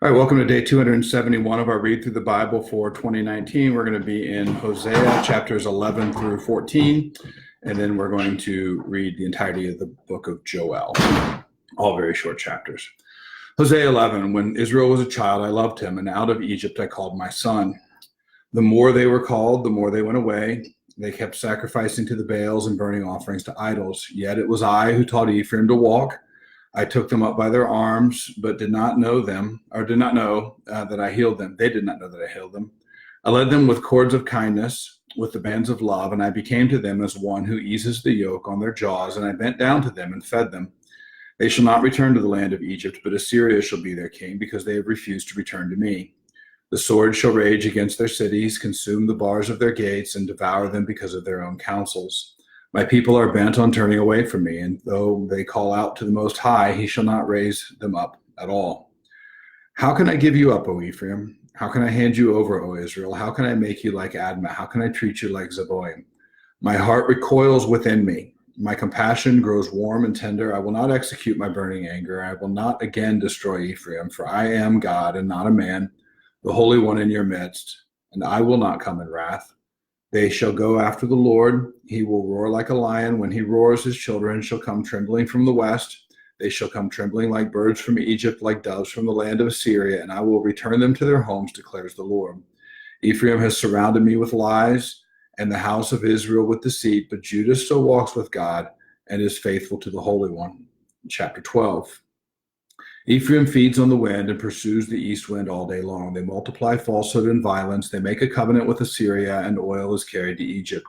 All right, welcome to day 271 of our Read Through the Bible for 2019. We're going to be in Hosea chapters 11 through 14, and then we're going to read the entirety of the book of Joel, all very short chapters. Hosea 11, when Israel was a child, I loved him, and out of Egypt I called my son. The more they were called, the more they went away. They kept sacrificing to the Baals and burning offerings to idols. Yet it was I who taught Ephraim to walk. I took them up by their arms, but did not know them, or did not know that I healed them. They did not know that I healed them. I led them with cords of kindness, with the bands of love, and I became to them as one who eases the yoke on their jaws, and I bent down to them and fed them. They shall not return to the land of Egypt, but Assyria shall be their king, because they have refused to return to me. The sword shall rage against their cities, consume the bars of their gates, and devour them because of their own counsels. My people are bent on turning away from me, and though they call out to the Most High, he shall not raise them up at all. How can I give you up, O Ephraim? How can I hand you over, O Israel? How can I make you like Admah? How can I treat you like Zeboim? My heart recoils within me. My compassion grows warm and tender. I will not execute my burning anger. I will not again destroy Ephraim, for I am God and not a man, the Holy One in your midst, and I will not come in wrath. They shall go after the Lord. He will roar like a lion. When he roars, his children shall come trembling from the west. They shall come trembling like birds from Egypt, like doves from the land of Assyria, and I will return them to their homes, declares the Lord. Ephraim has surrounded me with lies, and the house of Israel with deceit, but Judah still walks with God and is faithful to the Holy One. Chapter 12. Ephraim feeds on the wind and pursues the east wind all day long. They multiply falsehood and violence. They make a covenant with Assyria, and oil is carried to Egypt.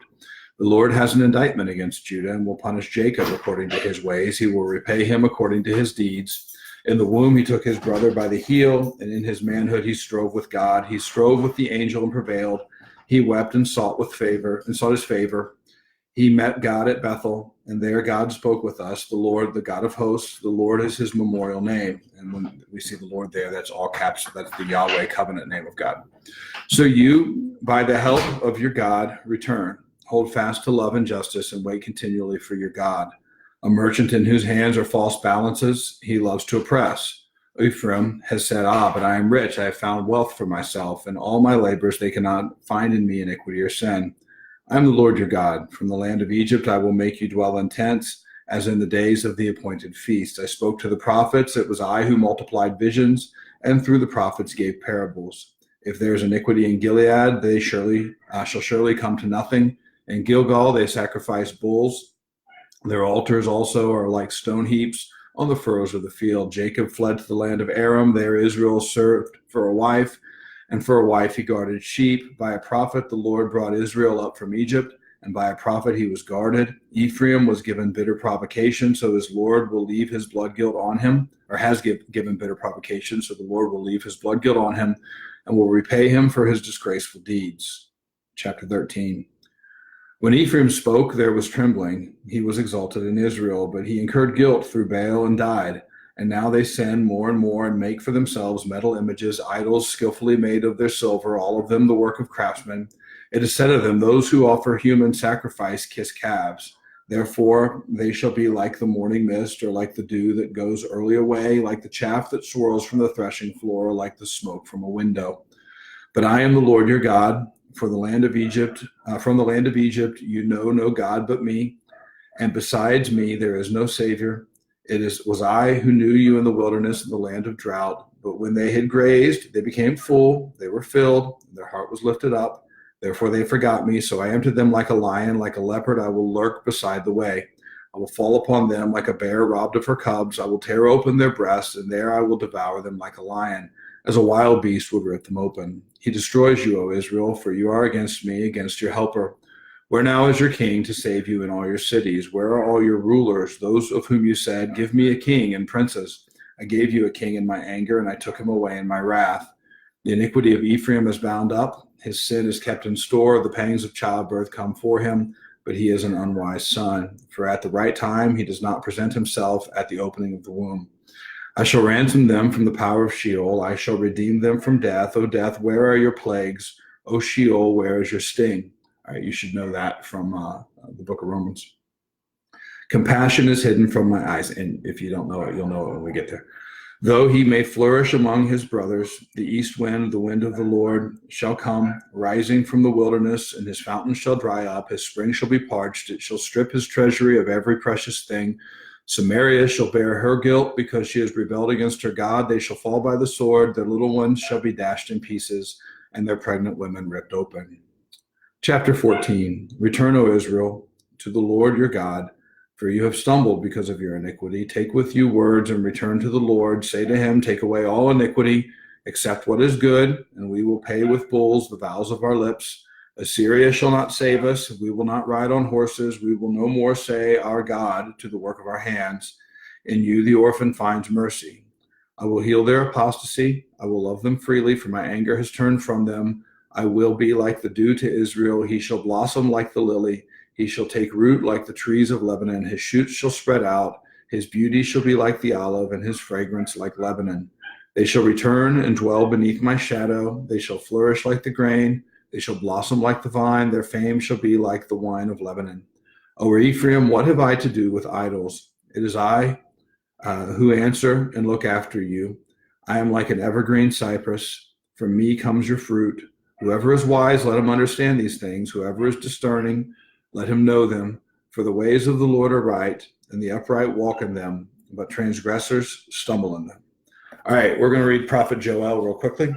The Lord has an indictment against Judah and will punish Jacob according to his ways. He will repay him according to his deeds. In the womb he took his brother by the heel, and in his manhood he strove with God. He strove with the angel and prevailed. He wept and sought his favor. He met God at Bethel, and there God spoke with us, the Lord, the God of hosts. The Lord is his memorial name. And when we see the Lord there, that's all caps. That's the Yahweh covenant name of God. So you, by the help of your God, return. Hold fast to love and justice, and wait continually for your God. A merchant in whose hands are false balances, he loves to oppress. Ephraim has said, but I am rich. I have found wealth for myself. In all my labors they cannot find in me iniquity or sin. I am the Lord your God. From the land of Egypt I will make you dwell in tents, as in the days of the appointed feast. I spoke to the prophets. It was I who multiplied visions, and through the prophets gave parables. If there is iniquity in Gilead, they shall surely come to nothing. In Gilgal they sacrifice bulls. Their altars also are like stone heaps on the furrows of the field. Jacob fled to the land of Aram. There Israel served for a wife, and for a wife he guarded sheep. By a prophet the Lord brought Israel up from Egypt, and by a prophet he was guarded. Ephraim was given bitter provocation, so his Lord will leave his blood guilt on him, or has given bitter provocation, so the Lord will leave his blood guilt on him, and will repay him for his disgraceful deeds. Chapter 13. When Ephraim spoke, there was trembling. He was exalted in Israel, but he incurred guilt through Baal and died. And now they sin more and more and make for themselves metal images, idols skillfully made of their silver, all of them the work of craftsmen. It is said of them, those who offer human sacrifice kiss calves. Therefore they shall be like the morning mist, or like the dew that goes early away, like the chaff that swirls from the threshing floor, or like the smoke from a window. But I am the Lord your God. From the land of Egypt, you know no God but me, and besides me there is no Savior. Was I who knew you in the wilderness, in the land of drought. But when they had grazed, they became full, they were filled, and their heart was lifted up. Therefore they forgot me. So I am to them like a lion, like a leopard I will lurk beside the way. I will fall upon them like a bear robbed of her cubs. I will tear open their breasts, and there I will devour them like a lion, as a wild beast would rip them open. He destroys you, O Israel, for you are against me, against your helper. Where now is your king to save you in all your cities? Where are all your rulers, those of whom you said, give me a king and princes? I gave you a king in my anger, and I took him away in my wrath. The iniquity of Ephraim is bound up. His sin is kept in store. The pangs of childbirth come for him, but he is an unwise son. For at the right time he does not present himself at the opening of the womb. I shall ransom them from the power of Sheol. I shall redeem them from death. O death, where are your plagues? O Sheol, where is your sting? All right, you should know that from the book of Romans. Compassion is hidden from my eyes. And if you don't know it, you'll know it when we get there. Though he may flourish among his brothers, the east wind, the wind of the Lord, shall come, rising from the wilderness, and his fountains shall dry up. His spring shall be parched. It shall strip his treasury of every precious thing. Samaria shall bear her guilt because she has rebelled against her God. They shall fall by the sword. Their little ones shall be dashed in pieces, and their pregnant women ripped open. Chapter 14. Return, O Israel, to the Lord your God, for you have stumbled because of your iniquity. Take with you words and return to the Lord. Say to him, take away all iniquity, accept what is good, and we will pay with bulls the vows of our lips. Assyria shall not save us. We will not ride on horses. We will no more say, our God, to the work of our hands. In you the orphan finds mercy. I will heal their apostasy. I will love them freely, for my anger has turned from them. I will be like the dew to Israel. He shall blossom like the lily. He shall take root like the trees of Lebanon. His shoots shall spread out. His beauty shall be like the olive, and his fragrance like Lebanon. They shall return and dwell beneath my shadow. They shall flourish like the grain. They shall blossom like the vine. Their fame shall be like the wine of Lebanon. O Ephraim, what have I to do with idols? It is I who answer and look after you. I am like an evergreen cypress. From me comes your fruit. Whoever is wise, let him understand these things. Whoever is discerning, let him know them. For the ways of the Lord are right, and the upright walk in them, but transgressors stumble in them. All right, we're going to read Prophet Joel real quickly.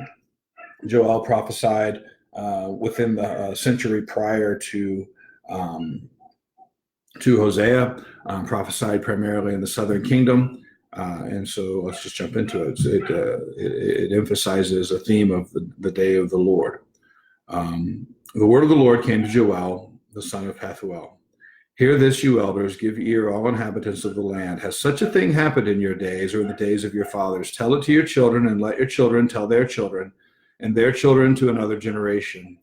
Joel prophesied within the century prior to Hosea, prophesied primarily in the southern kingdom. And so let's just jump into it. It emphasizes a theme of the day of the Lord. The word of the Lord came to Joel, the son of Pethuel. Hear this, you elders, give ear, all inhabitants of the land. Has such a thing happened in your days or in the days of your fathers? Tell it to your children, and let your children tell their children, and their children to another generation.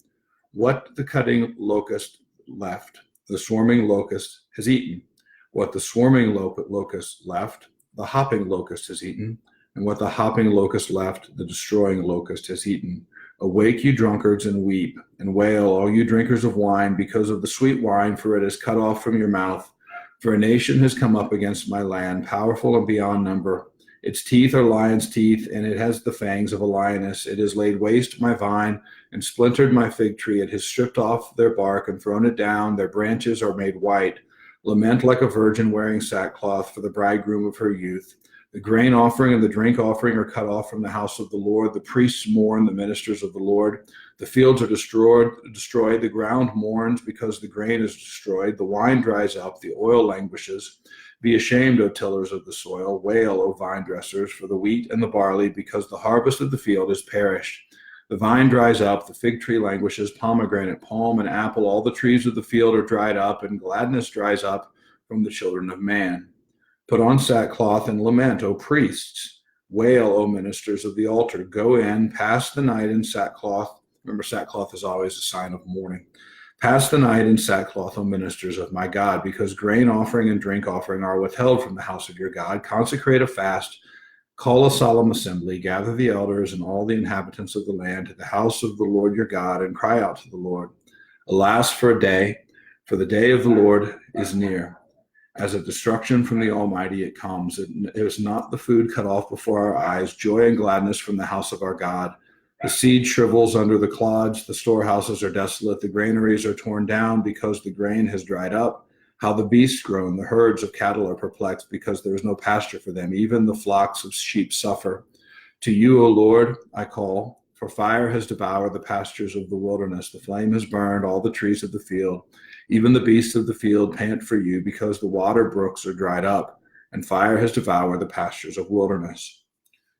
What the cutting locust left, the swarming locust has eaten. What the swarming locust left, the hopping locust has eaten. And what the hopping locust left, the destroying locust has eaten. Awake, you drunkards, and weep, and wail, all you drinkers of wine, because of the sweet wine, for it is cut off from your mouth. For a nation has come up against my land, powerful and beyond number. Its teeth are lion's teeth, and it has the fangs of a lioness. It has laid waste my vine and splintered my fig tree. It has stripped off their bark and thrown it down. Their branches are made white. Lament like a virgin wearing sackcloth for the bridegroom of her youth. The grain offering and the drink offering are cut off from the house of the Lord. The priests mourn, the ministers of the Lord. The fields are destroyed. The ground mourns because the grain is destroyed. The wine dries up. The oil languishes. Be ashamed, O tillers of the soil. Wail, O vine dressers, for the wheat and the barley, because the harvest of the field is perished. The vine dries up. The fig tree languishes. Pomegranate, palm, and apple, all the trees of the field are dried up, and gladness dries up from the children of man. Put on sackcloth and lament, O priests. Wail, O ministers of the altar. Go in, pass the night in sackcloth. Remember, sackcloth is always a sign of mourning. Pass the night in sackcloth, O ministers of my God, because grain offering and drink offering are withheld from the house of your God. Consecrate a fast. Call a solemn assembly. Gather the elders and all the inhabitants of the land to the house of the Lord your God, and cry out to the Lord. Alas, for a day, for the day of the Lord is near. As a destruction from the Almighty it comes. It is not the food cut off before our eyes, joy and gladness from the house of our God. The seed shrivels under the clods, the storehouses are desolate, the granaries are torn down because the grain has dried up. How the beasts groan, the herds of cattle are perplexed because there is no pasture for them. Even the flocks of sheep suffer. To you, O Lord, I call, for fire has devoured the pastures of the wilderness. The flame has burned all the trees of the field. Even the beasts of the field pant for you, because the water brooks are dried up, and fire has devoured the pastures of wilderness.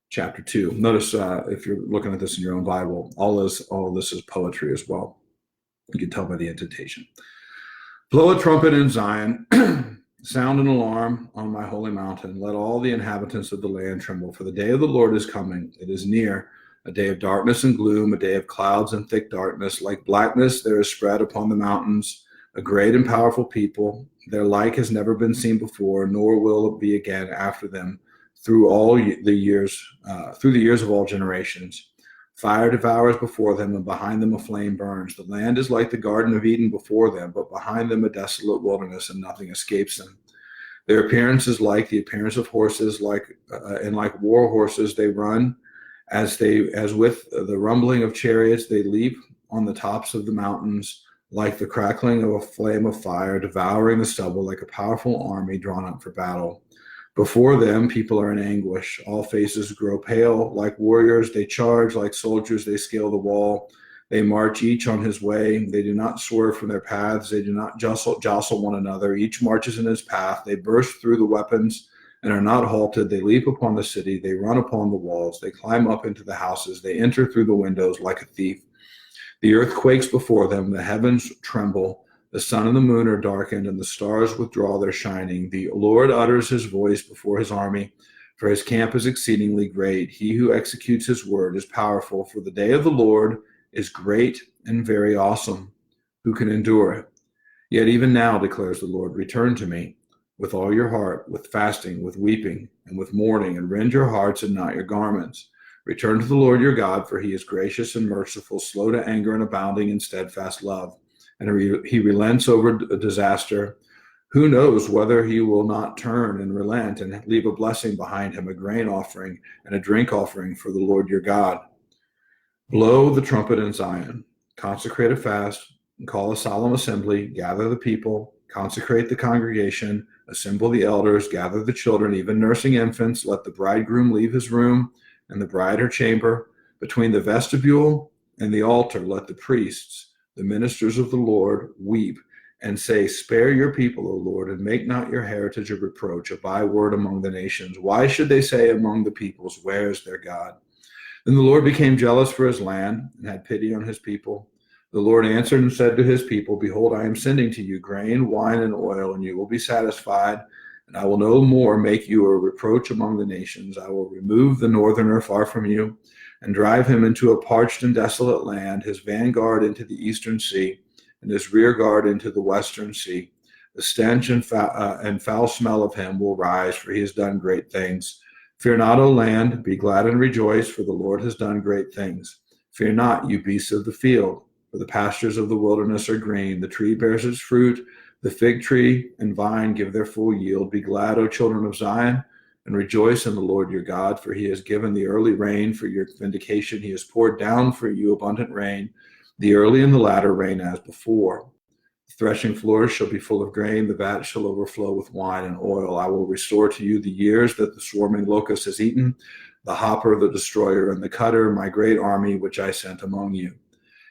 Chapter 2. Notice, if you're looking at this in your own Bible, all of this is poetry as well. You can tell by the indentation. Blow a trumpet in Zion, sound an alarm on my holy mountain. Let all the inhabitants of the land tremble, for the day of the Lord is coming. It is near, a day of darkness and gloom, a day of clouds and thick darkness. Like blackness there is spread upon the mountains a great and powerful people. Their like has never been seen before, nor will it be again after them through the years of all generations. Fire devours before them, and behind them a flame burns. The land is like the Garden of Eden before them, but behind them a desolate wilderness, and nothing escapes them. Their appearance is like the appearance of horses, and like war horses they run. As with the rumbling of chariots, they leap on the tops of the mountains, like the crackling of a flame of fire, devouring the stubble, like a powerful army drawn up for battle. Before them, people are in anguish. All faces grow pale. Like warriors, they charge. Like soldiers, they scale the wall. They march each on his way. They do not swerve from their paths. They do not jostle one another. Each marches in his path. They burst through the weapons and are not halted. They leap upon the city. They run upon the walls. They climb up into the houses. They enter through the windows like a thief. The earth quakes before them. The heavens tremble. The sun and the moon are darkened, and the stars withdraw their shining. The Lord utters his voice before his army, for his camp is exceedingly great. He who executes his word is powerful, for the day of the Lord is great and very awesome. Who can endure it? Yet even now, declares the Lord, return to me with all your heart, with fasting, with weeping, and with mourning, and rend your hearts and not your garments. Return to the Lord your God, for he is gracious and merciful, slow to anger and abounding in steadfast love. And he relents over a disaster. Who knows whether he will not turn and relent and leave a blessing behind him, a grain offering and a drink offering for the Lord your God. Blow the trumpet in Zion, consecrate a fast, and call a solemn assembly, gather the people, consecrate the congregation, assemble the elders, gather the children, even nursing infants. Let the bridegroom leave his room and the bride her chamber. Between the vestibule and the altar, let the priests, the ministers of the Lord, weep and say, spare your people, O Lord, and make not your heritage a reproach, a byword among the nations. Why should they say among the peoples, where is their God? Then the Lord became jealous for his land and had pity on his people. The Lord answered and said to his people, behold, I am sending to you grain, wine, and oil, and you will be satisfied. And I will no more make you a reproach among the nations. I will remove the northerner far from you and drive him into a parched and desolate land, his vanguard into the eastern sea, and his rear guard into the western sea. The stench and foul smell of him will rise, for he has done great things. Fear not, O land, be glad and rejoice, for the Lord has done great things. Fear not, you beasts of the field, for the pastures of the wilderness are green. The tree bears its fruit, the fig tree and vine give their full yield. Be glad, O children of Zion, and rejoice in the Lord your God, for he has given the early rain for your vindication. He has poured down for you abundant rain, the early and the latter rain as before. The threshing floors shall be full of grain, the vat shall overflow with wine and oil. I will restore to you the years that the swarming locust has eaten, the hopper, the destroyer, and the cutter, my great army which I sent among you.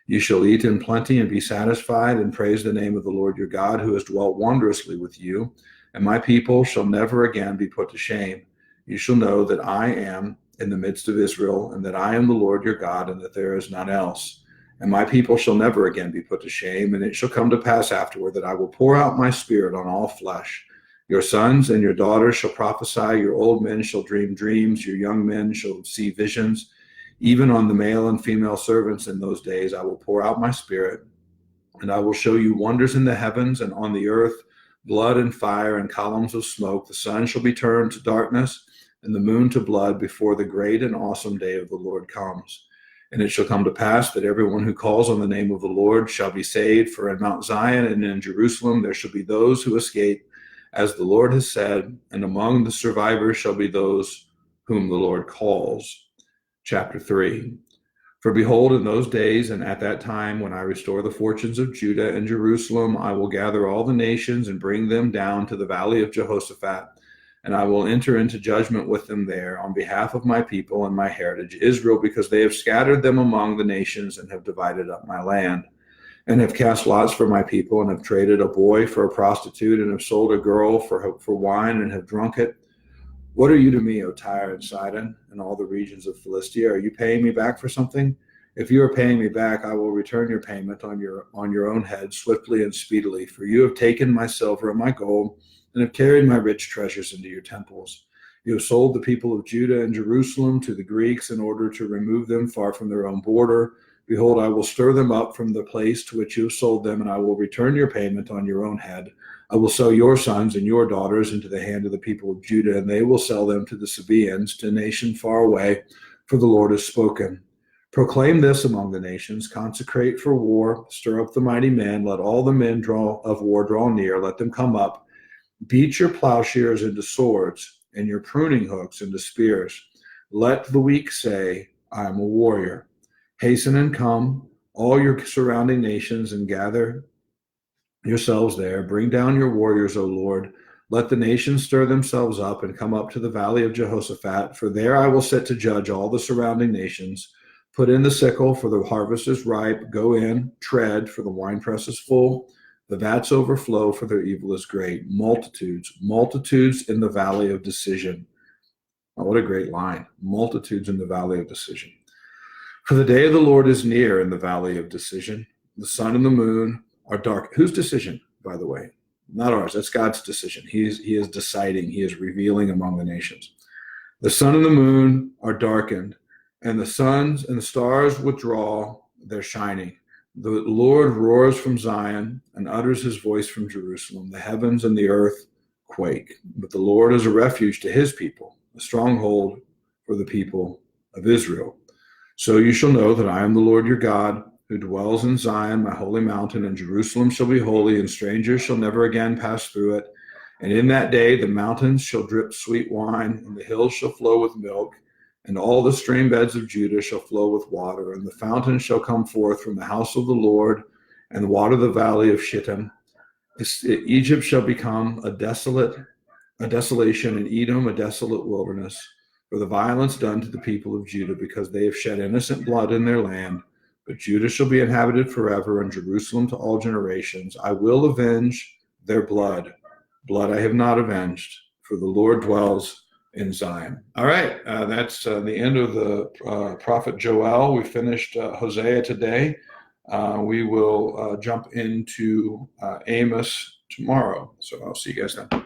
You shall eat in plenty and be satisfied, and praise the name of the Lord your God, who has dwelt wondrously with you. And my people shall never again be put to shame. You shall know that I am in the midst of Israel, and that I am the Lord your God, and that there is none else. And my people shall never again be put to shame. And it shall come to pass afterward that I will pour out my spirit on all flesh. Your sons and your daughters shall prophesy, your old men shall dream dreams, your young men shall see visions. Even on the male and female servants in those days I will pour out my spirit, and I will show you wonders in the heavens and on the earth, blood and fire and columns of smoke. The sun shall be turned to darkness and the moon to blood before the great and awesome day of the Lord comes. And it shall come to pass that everyone who calls on the name of the Lord shall be saved, for in Mount Zion and in Jerusalem there shall be those who escape, as the Lord has said, and among the survivors shall be those whom the Lord calls. Chapter 3. For behold, in those days and at that time, when I restore the fortunes of Judah and Jerusalem, I will gather all the nations and bring them down to the valley of Jehoshaphat, and I will enter into judgment with them there on behalf of my people and my heritage Israel, because they have scattered them among the nations and have divided up my land, and have cast lots for my people, and have traded a boy for a prostitute, and have sold a girl for wine, and have drunk it. What are you to me, O Tyre and Sidon, and all the regions of Philistia? Are you paying me back for something? If you are paying me back, I will return your payment on your own head swiftly and speedily. For you have taken my silver and my gold, and have carried my rich treasures into your temples. You have sold the people of Judah and Jerusalem to the Greeks in order to remove them far from their own border. Behold, I will stir them up from the place to which you have sold them, and I will return your payment on your own head. I will sell your sons and your daughters into the hand of the people of Judah, and they will sell them to the Sabaeans, to a nation far away, for the Lord has spoken. Proclaim this among the nations, consecrate for war, stir up the mighty men, let all the men of war draw near, let them come up, Beat your plowshares into swords and your pruning hooks into spears. Let the weak say, I am a warrior. Hasten and come, all your surrounding nations, and gather yourselves there. Bring down your warriors, O Lord. Let the nations stir themselves up and come up to the valley of Jehoshaphat, for there I will sit to judge all the surrounding nations. Put in the sickle, for the harvest is ripe. Go in, tread, for the winepress is full. The vats overflow, for their evil is great. Multitudes, multitudes in the valley of decision. Oh, what a great line. Multitudes in the valley of decision. For the day of the Lord is near in the valley of decision. The sun and the moon are dark. Whose decision, by the way? Not ours. That's God's decision. He is deciding. He is revealing among the nations. The sun and the moon are darkened, and the suns and the stars withdraw their shining. The Lord roars from Zion and utters his voice from Jerusalem. The heavens and the earth quake. But the Lord is a refuge to his people, a stronghold for the people of Israel. So you shall know that I am the Lord your God, who dwells in Zion, my holy mountain, and Jerusalem shall be holy, and strangers shall never again pass through it. And in that day the mountains shall drip sweet wine, and the hills shall flow with milk, and all the stream beds of Judah shall flow with water, and the fountains shall come forth from the house of the Lord, and water the valley of Shittim. Egypt shall become a desolation, and Edom a desolate wilderness, for the violence done to the people of Judah, because they have shed innocent blood in their land. But Judah shall be inhabited forever, and Jerusalem to all generations. I will avenge their blood. Blood I have not avenged, for the Lord dwells in Zion. All right, that's the end of the prophet Joel. We finished Hosea today. We will jump into Amos tomorrow. So I'll see you guys then.